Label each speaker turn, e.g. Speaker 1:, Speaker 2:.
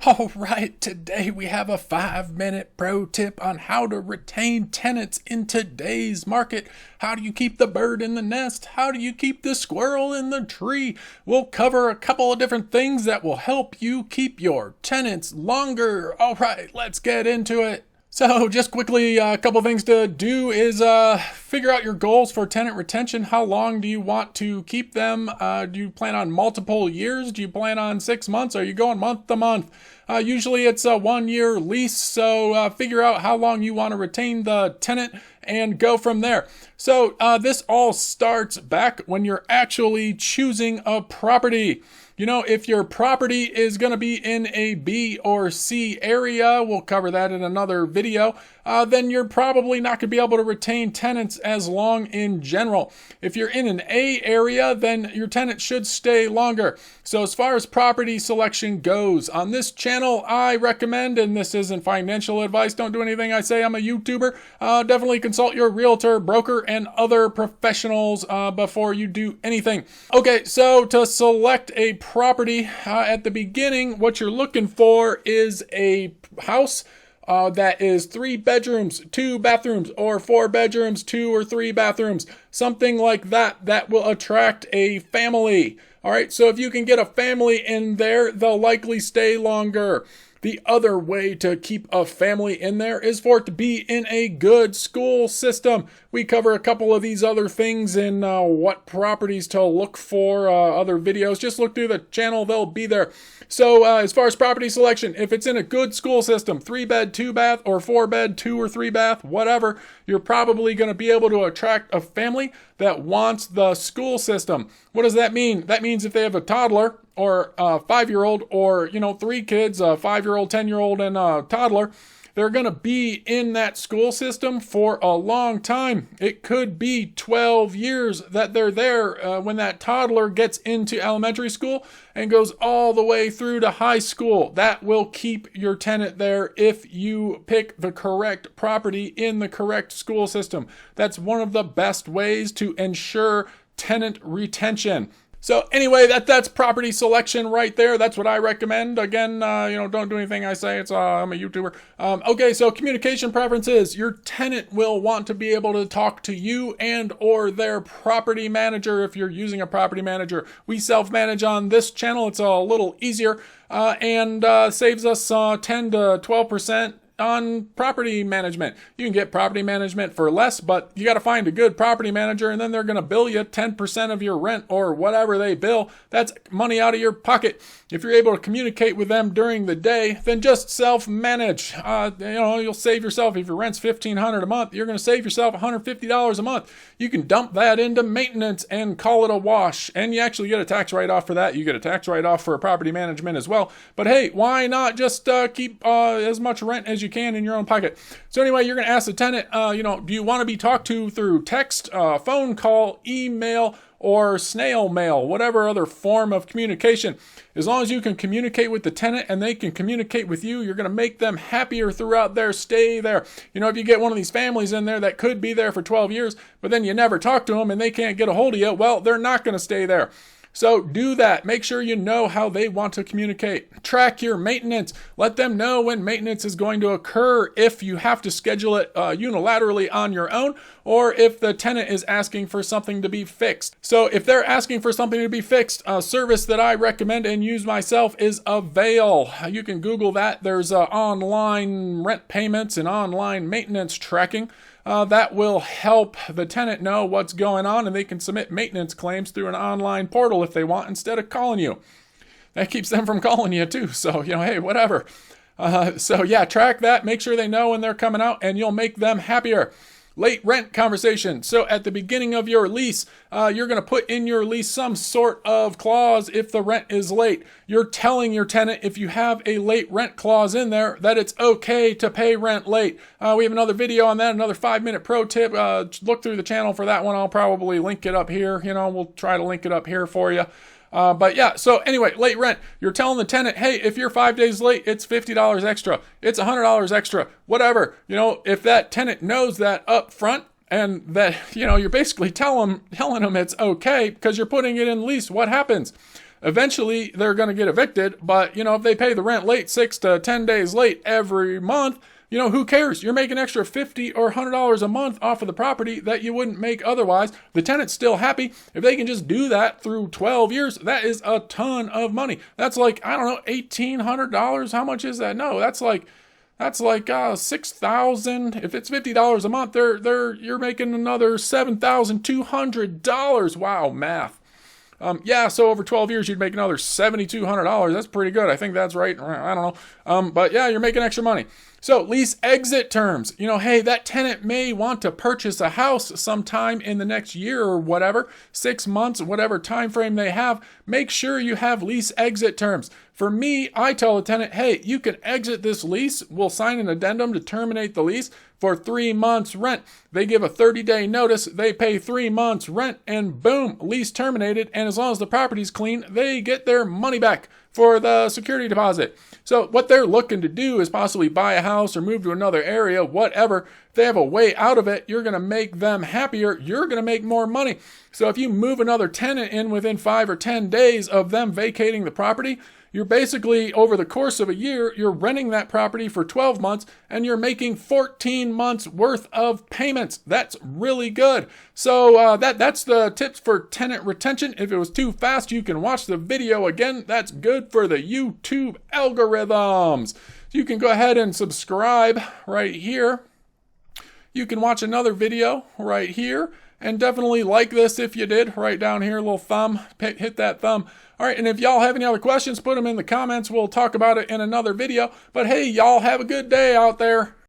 Speaker 1: All right, today we have a 5-minute pro tip on how to retain tenants in today's market. How do you keep the bird in the nest? How do you keep the squirrel in the tree? We'll cover a couple of different things that will help you keep your tenants longer. All right, let's get into it. So just quickly, a couple things to do is figure out your goals for tenant retention. How long do you want to keep them? Do you plan on multiple years? Do you plan on 6 months? Are you going month to month? Usually it's a 1-year lease, so figure out how long you want to retain the tenant and go from there. So this all starts back when you're actually choosing a property. You know, if your property is going to be in a B or C area, we'll cover that in another video, then you're probably not going to be able to retain tenants as long in general. If you're in an A area, then your tenant should stay longer. So as far as property selection goes, on this channel, I recommend, and this isn't financial advice, don't do anything I say, I'm a YouTuber, definitely consult your realtor, broker, and other professionals before you do anything. Okay, so to select a property at the beginning, what you're looking for is a house that is 3 bedrooms, 2 bathrooms, or 4 bedrooms, 2 or 3 bathrooms, something like that, that will attract a family. All right, so if you can get a family in there, they'll likely stay longer. The other way to keep a family in there is for it to be in a good school system. We cover a couple of these other things in what properties to look for, other videos. Just look through the channel, they'll be there. So as far as property selection, if it's in a good school system, 3-bed, 2-bath, or 4-bed, 2 or 3-bath, whatever, you're probably going to be able to attract a family that wants the school system. What does that mean? That means if they have a toddler or a 5-year-old or, 3 kids, a 5-year-old, 10-year-old, and a toddler, they're going to be in that school system for a long time. It could be 12 years that they're there when that toddler gets into elementary school and goes all the way through to high school. That will keep your tenant there if you pick the correct property in the correct school system. That's one of the best ways to ensure tenant retention. So anyway, that's property selection right there. That's what I recommend. Again, don't do anything I say. I'm a YouTuber. Okay, so communication preferences. Your tenant will want to be able to talk to you and or their property manager if you're using a property manager. We self-manage on this channel. It's a little easier and saves us 10 to 12% on property management. You can get property management for less, but you got to find a good property manager, and then they're going to bill you 10% of your rent or whatever they bill. That's money out of your pocket. If you're able to communicate with them during the day, then just self-manage. You'll save yourself, if your rent's $1,500 a month, you're going to save yourself $150 a month. You can dump that into maintenance and call it a wash, and you actually get a tax write-off for that. You get a tax write-off for property management as well. But hey, why not just keep as much rent as you can in your own pocket? So anyway, you're going to ask the tenant, do you want to be talked to through text, phone call, email, or snail mail, whatever other form of communication? As long as you can communicate with the tenant and they can communicate with you, you're going to make them happier throughout their stay there. If you get one of these families in there that could be there for 12 years, but then you never talk to them and they can't get a hold of you, well, they're not going to stay there. So do that. Make sure you know how they want to communicate. Track your maintenance. Let them know when maintenance is going to occur, if you have to schedule it unilaterally on your own, or if the tenant is asking for something to be fixed. So if they're asking for something to be fixed, a service that I recommend and use myself is Avail. You can Google that. There's online rent payments and online maintenance tracking. That will help the tenant know what's going on, and they can submit maintenance claims through an online portal if they want, instead of calling you. That keeps them from calling you too. So, hey, whatever. Track that. Make sure they know when they're coming out, and you'll make them happier. Late rent conversation. So at the beginning of your lease, you're going to put in your lease some sort of clause if the rent is late. You're telling your tenant, if you have a late rent clause in there, that it's okay to pay rent late. We have another video on that, another 5-minute pro tip. Look through the channel for that one. I'll probably link it up here. We'll try to link it up here for you. So anyway, late rent. You're telling the tenant, hey, if you're 5 days late, it's $50 extra. It's $100 extra, whatever. If that tenant knows that up front, and that, you're basically telling them it's okay because you're putting it in the lease, what happens? Eventually, they're going to get evicted, but, if they pay the rent late, 6 to 10 days late every month, who cares? You're making extra $50 or $100 a month off of the property that you wouldn't make otherwise. The tenant's still happy. If they can just do that through 12 years, that is a ton of money. That's like, I don't know, $1,800. How much is that? No, that's like $6,000. If it's $50 a month, you're making another $7,200. Wow, math. So over 12 years, you'd make another $7,200. That's pretty good. I think that's right. I don't know. But yeah, you're making extra money. So lease exit terms. Hey, that tenant may want to purchase a house sometime in the next year or whatever, 6 months, whatever time frame they have. Make sure you have lease exit terms. For me, I tell the tenant, hey, you can exit this lease. We'll sign an addendum to terminate the lease for 3 months rent. They give a 30-day notice. They pay 3 months rent, and boom, lease terminated. And as long as the property's clean, they get their money back for the security deposit. So what they're looking to do is possibly buy a house or move to another area, whatever. If they have a way out of it, you're going to make them happier. You're going to make more money. So if you move another tenant in within 5 or 10 days of them vacating the property, you're basically, over the course of a year, you're renting that property for 12 months and you're making 14 months worth of payments. That's really good. So that's the tips for tenant retention. If it was too fast, you can watch the video again. That's good for the YouTube algorithms. You can go ahead and subscribe right here. You can watch another video right here. And definitely like this if you did. Right down here, little thumb. Hit that thumb. All right, and if y'all have any other questions, put them in the comments. We'll talk about it in another video. But hey, y'all have a good day out there.